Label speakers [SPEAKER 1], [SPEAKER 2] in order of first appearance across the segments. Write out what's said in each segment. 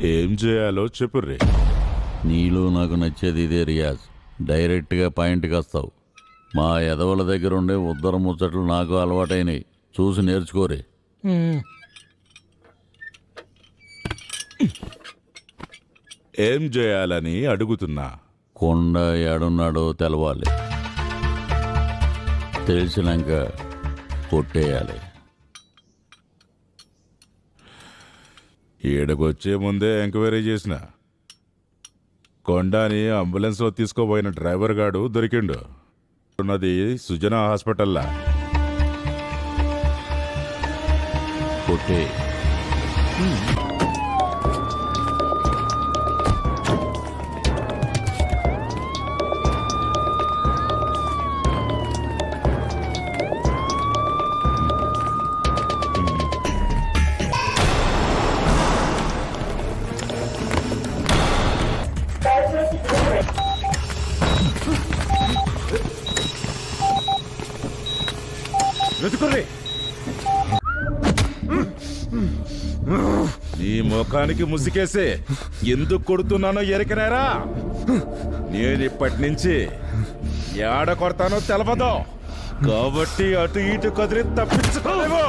[SPEAKER 1] ఏం చేయాలో చెప్పుర్రే.
[SPEAKER 2] నీలో నాకు నచ్చేది ఇదే రియాజ్. డైరెక్ట్గా పాయింట్కి వస్తావు. మా ఎదవల దగ్గర ఉండే ఉద్దర ముచ్చట్లు నాకు అలవాటైనవి. చూసి నేర్చుకోరే.
[SPEAKER 1] ఏం చేయాలని అడుగుతున్నా.
[SPEAKER 2] కొండ ఏడున్నాడో తెలవాలి. తెలిసినాక కొట్టేయాలి.
[SPEAKER 1] ఈడకొచ్చే ముందే ఎంక్వైరీ చేసిన కొండాని అంబులెన్స్లో తీసుకోబోయిన డ్రైవర్ గాడు దొరికిండు. ఉన్నది సుజనా హాస్పిటల్లా.
[SPEAKER 2] కొట్టే
[SPEAKER 1] నీ ముఖానికి ముసికేసి ఎందుకు కొడుతున్నానో ఎరికనేరా. నేను ఇప్పటి నుంచి ఏడ కొడతానో తెలవదు కాబట్టి అటు ఇటు కదిలి తప్పించుకోలేవు.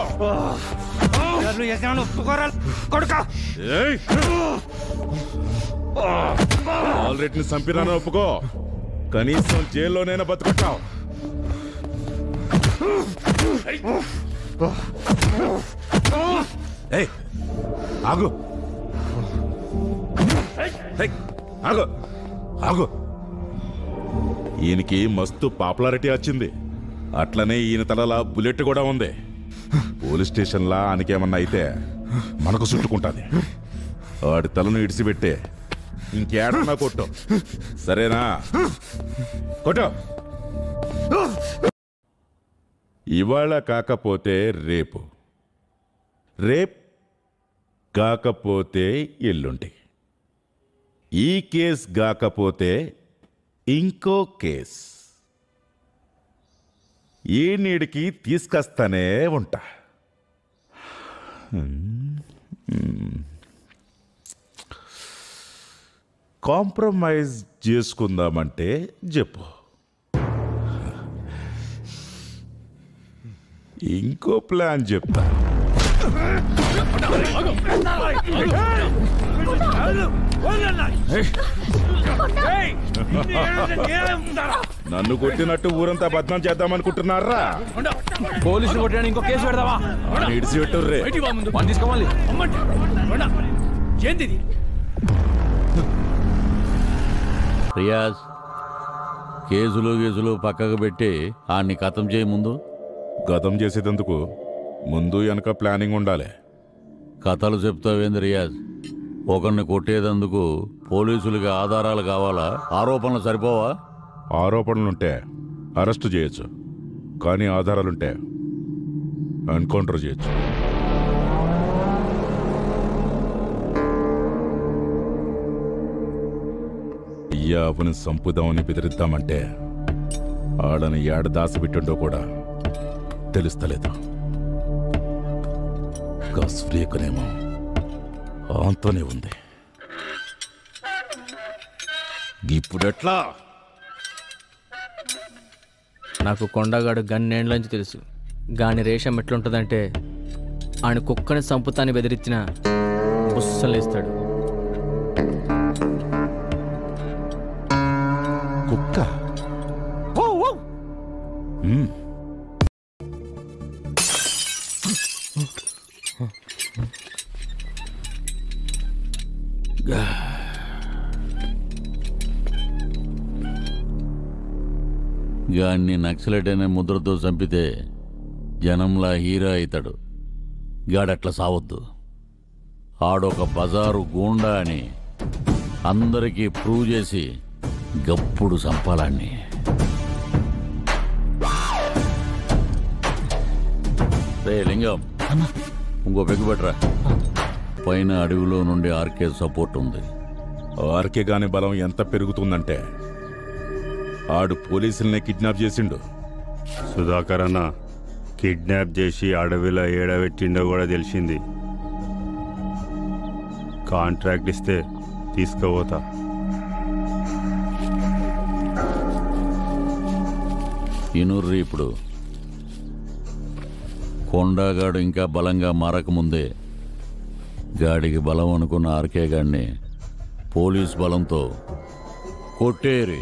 [SPEAKER 1] ఆల్రెడీ చంపినాను ఒప్పుకో, కనీసం జైల్లోనైనా బతుకుంటావు. ఆగు ఆగు ఆగు. ఈయనకి మస్తు పాపులారిటీ వచ్చింది. అట్లనే ఈయన తలలా బుల్లెట్ కూడా ఉంది. పోలీస్ స్టేషన్లా ఆయనకేమన్నా అయితే మనకు చుట్టుకుంటుంది. వాడి తలను ఇడిసిపెట్టే ఇంకేడన్నా కొట్టు, సరేనా? కొట్టు. ఇవాళ కాకపోతే రేపు, రేపు కాకపోతే ఎల్లుండి, ఈ కేస్ కాకపోతే ఇంకో కేస్. ఈ నీడికి తీసుకొస్తానే ఉంటా. కాంప్రమైజ్ చేసుకుందామంటే చెప్పు. ఇంకో ప్లాన్ చెప్తా. నన్ను కొట్టినట్టు ఊరంతా బద్నాం చేద్దామనుకుంటున్నారా?
[SPEAKER 3] పోలీసులు కొట్టడానికి ఇంకో కేసు పెడదావా?
[SPEAKER 1] ఇడిసి పెట్టుర్రే.
[SPEAKER 3] తీసుకోవాలి.
[SPEAKER 2] రియాజ్, కేసులు పక్కకు పెట్టి ఆడిని ఖతం చేయి. ముందు
[SPEAKER 1] గతం చేసేందుకు ముందు వెనక ప్లానింగ్ ఉండాలి.
[SPEAKER 2] కథలు చెప్తావేంది రియాజ్? ఒకరిని కొట్టేదందుకు పోలీసులకి ఆధారాలు కావాలా? ఆరోపణలు సరిపోవా?
[SPEAKER 1] ఆరోపణలుంటే అరెస్ట్ చేయొచ్చు, కానీ ఆధారాలుంటే ఎన్కౌంటర్ చేయొచ్చు. అయ్యాపుని సంపుదామని బెదిరిద్దామంటే ఆడని ఏడ దాసిపెట్టిండో కూడా తెలుస్తలేదు. కస్ఫ్రీకునేమో అంతనే ఉంది. ఇప్పుడెట్లా?
[SPEAKER 3] నాకు కొండగాడు గన్నేండ్లోంచి తెలుసు. గాని రేషం ఎట్లుంటుందంటే ఆయన కుక్కని సంపుతాన్ని బెదిరించిన బుస్సలేస్తాడు.
[SPEAKER 1] కుక్క?
[SPEAKER 2] గాన్ని నక్సలైట్ అనే ముద్రతో చంపితే జనంలా హీరో అవుతాడు. గాడట్లా సావద్దు. ఆడొక బజారు గూండా అని అందరికీ ప్రూవ్ చేసి గప్పుడు చంపాలాన్ని. రే లింగం, ఇంకో పెగ్గుబెట్రా. పైన అడవిలో నుండి ఆర్కే సపోర్ట్ ఉంది.
[SPEAKER 1] ఆర్కే గాని బలం ఎంత పెరుగుతుందంటే ఆడు పోలీసుల్ని కిడ్నాప్ చేసిండు.
[SPEAKER 4] సుధాకర్ అన్న కిడ్నాప్ చేసి అడవిలో ఏడబెట్టిండో కూడా తెలిసింది. కాంట్రాక్ట్ ఇస్తే తీసుకుపోతా.
[SPEAKER 2] ఇనుర్రి ఇప్పుడు కొండగాడు ఇంకా బలంగా మారకముందే గాడికి బలం అనుకున్న ఆర్కే గాడిని పోలీస్ బలంతో కొట్టేరి.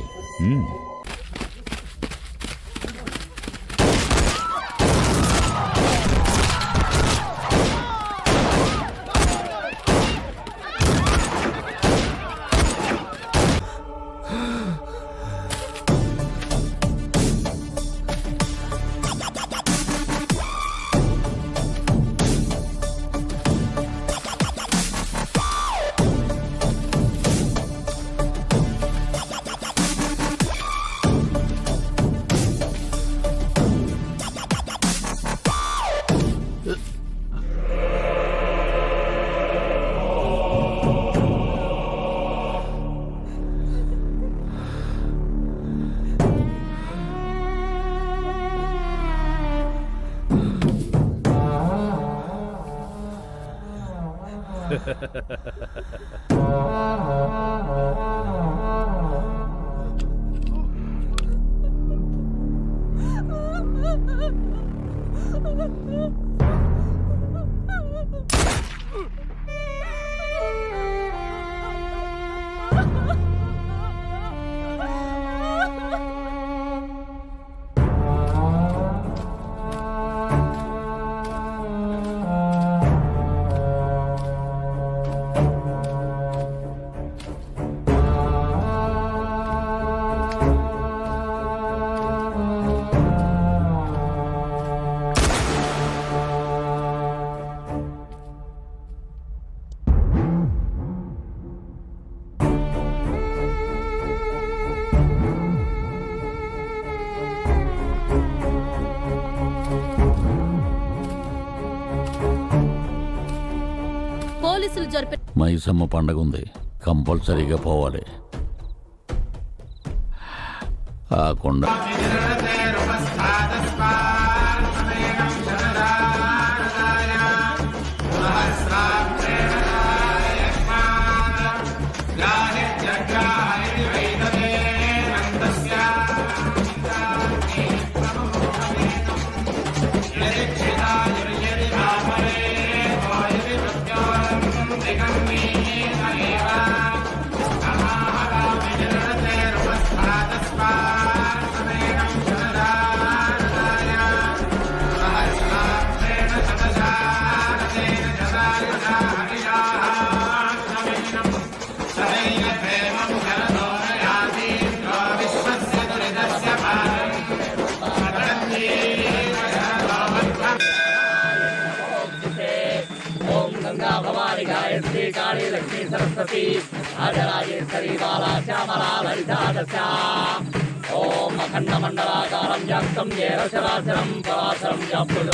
[SPEAKER 2] మైసమ్మ పండగ ఉంది, కంపల్సరీగా పోవాలి. ఆ కొండ
[SPEAKER 5] काली लक्ष्मी सरस्वती राजराजेश्वरी बाला श्यामला ललिता दस्या ओम अखंड मंडलाकारं व्याप्तं येन चराचरं पराचरं व्याप्तं